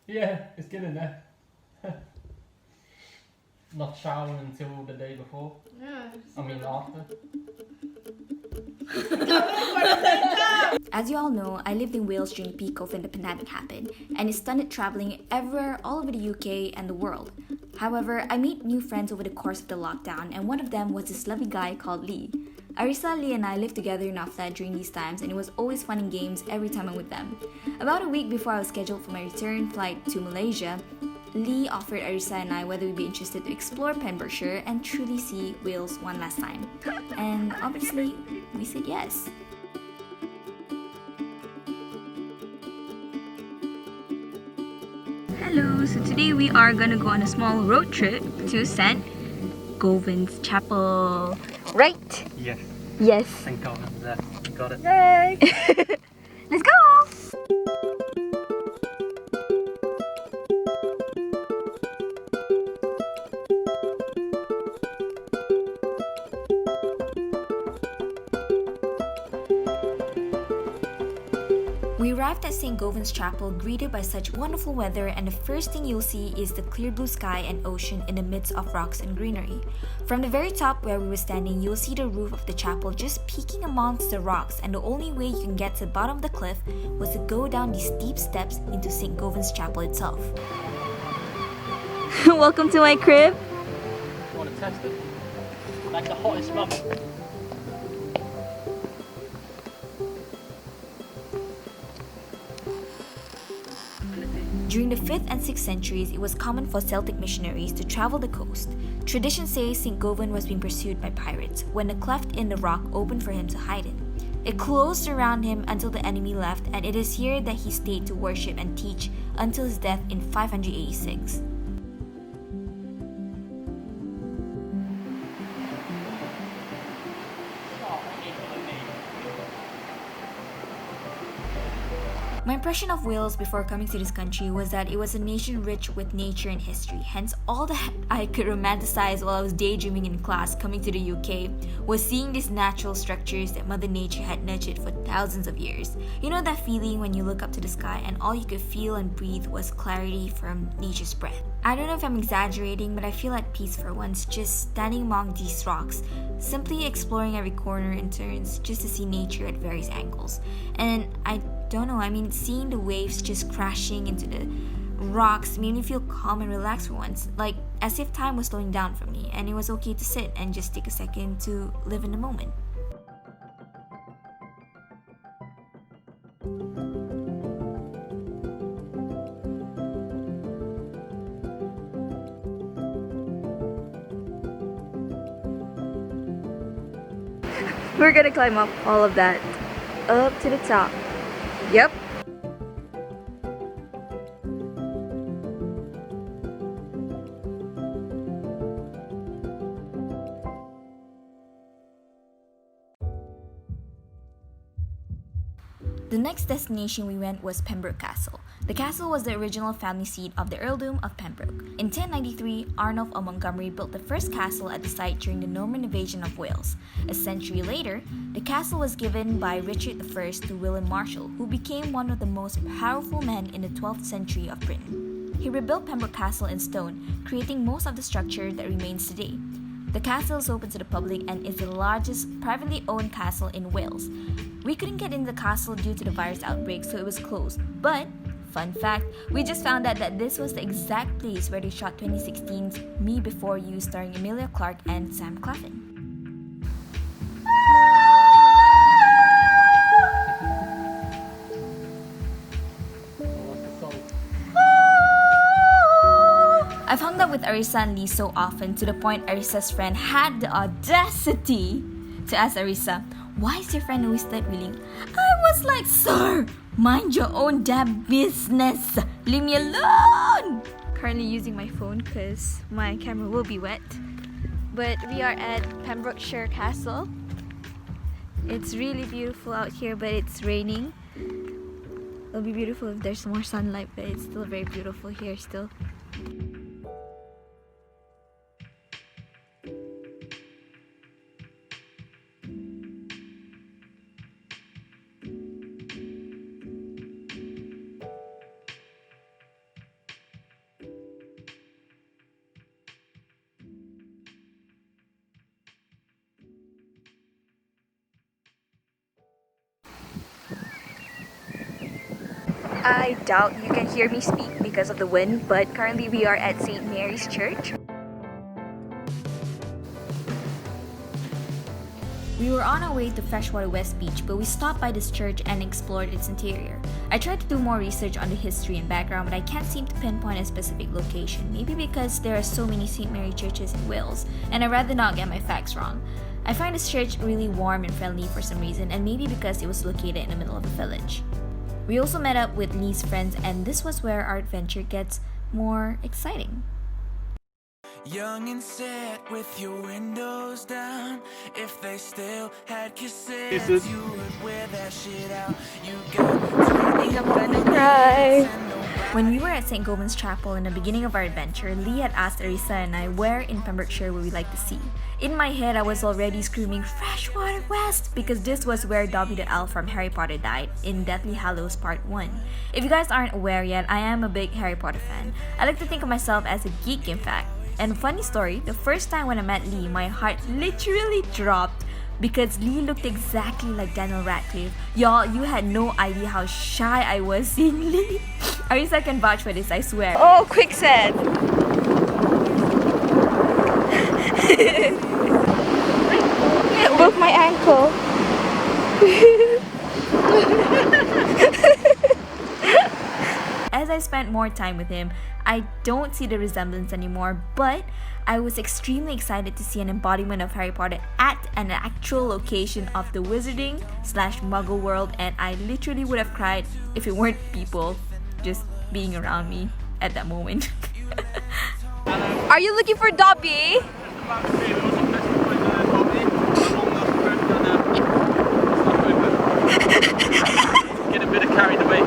Yeah, it's getting there. Not showering until the day before. Yeah. I mean after. As you all know, I lived in Wales during peak of when the pandemic happened, and it started traveling everywhere all over the UK and the world. However, I made new friends over the course of the lockdown, and one of them was this lovely guy called Lee. Arisa, Lee, and I lived together in our flat during these times, and it was always fun and games every time I'm with them. About a week before I was scheduled for my return flight to Malaysia, Lee offered Arisa and I whether we'd be interested to explore Pembrokeshire and truly see Wales one last time. And obviously, we said yes. Hello, so today we are gonna go on a small road trip to St. Govan's Chapel. Right? Yes. Yes. Thank God I'm there. You got it. Yay! Let's go! We arrived at St. Govan's Chapel greeted by such wonderful weather, and the first thing you'll see is the clear blue sky and ocean in the midst of rocks and greenery. From the very top where we were standing, you'll see the roof of the chapel just peeking amongst the rocks, and the only way you can get to the bottom of the cliff was to go down these steep steps into St. Govan's Chapel itself. Welcome to my crib. I want to test it. Like the hottest mum. During the 5th and 6th centuries, it was common for Celtic missionaries to travel the coast. Tradition says St. Govan was being pursued by pirates when a cleft in the rock opened for him to hide in. It closed around him until the enemy left, and it is here that he stayed to worship and teach until his death in 586. My impression of Wales before coming to this country was that it was a nation rich with nature and history. Hence, all that I could romanticize while I was daydreaming in class coming to the UK was seeing these natural structures that Mother Nature had nurtured for thousands of years. You know that feeling when you look up to the sky and all you could feel and breathe was clarity from nature's breath? I don't know if I'm exaggerating, but I feel at peace for once just standing among these rocks, simply exploring every corner and turns just to see nature at various angles. And I don't know, I mean, seeing the waves just crashing into the rocks made me feel calm and relaxed for once, like as if time was slowing down for me and it was okay to sit and just take a second to live in the moment. We're gonna climb up all of that, up to the top. Yep. The next destination we went was Pembroke Castle. The castle was the original family seat of the Earldom of Pembroke. In 1093, Arnulf of Montgomery built the first castle at the site during the Norman invasion of Wales. A century later, the castle was given by Richard I to William Marshal, who became one of the most powerful men in the 12th century of Britain. He rebuilt Pembroke Castle in stone, creating most of the structure that remains today. The castle is open to the public and is the largest privately owned castle in Wales. We couldn't get into the castle due to the virus outbreak, so it was closed. But, fun fact, we just found out that this was the exact place where they shot 2016's Me Before You starring Emilia Clarke and Sam Claflin. I've hung out with Arisa and Lee so often to the point Arisa's friend had the audacity to ask Arisa, "Why is your friend always that willing?" I was like, "Sir, mind your own damn business. Leave me alone." Currently using my phone because my camera will be wet. But we are at Pembrokeshire Castle. It's really beautiful out here, but it's raining. It'll be beautiful if there's more sunlight, but it's still very beautiful here still. I doubt you can hear me speak because of the wind, but currently we are at St. Mary's Church. We were on our way to Freshwater West Beach, but we stopped by this church and explored its interior. I tried to do more research on the history and background, but I can't seem to pinpoint a specific location, maybe because there are so many St. Mary churches in Wales, and I'd rather not get my facts wrong. I find this church really warm and friendly for some reason, and maybe because it was located in the middle of a village. We also met up with Lee's friends, and this was where our adventure gets more exciting. Young and sad with your windows down. If they still had cassettes, you would wear that shit out. You got I'm gonna cry. When we were at St. Goban's Chapel in the beginning of our adventure, Lee had asked Rika and I where in Pembrokeshire would we like to see. In my head, I was already screaming Freshwater West because this was where Dobby the Elf from Harry Potter died in Deathly Hallows Part 1. If you guys aren't aware yet, I am a big Harry Potter fan. I like to think of myself as a geek, in fact. And funny story, the first time when I met Lee, my heart literally dropped because Lee looked exactly like Daniel Radcliffe. Y'all, you had no idea how shy I was seeing Lee. Arisa can vouch for this, I swear. Oh, quicksand! It broke my ankle. As I spent more time with him, I don't see the resemblance anymore, but I was extremely excited to see an embodiment of Harry Potter at an actual location of the wizarding/muggle world, and I literally would have cried if it weren't people just being around me at that moment. Are you looking for Dobby? Get a bit carried away.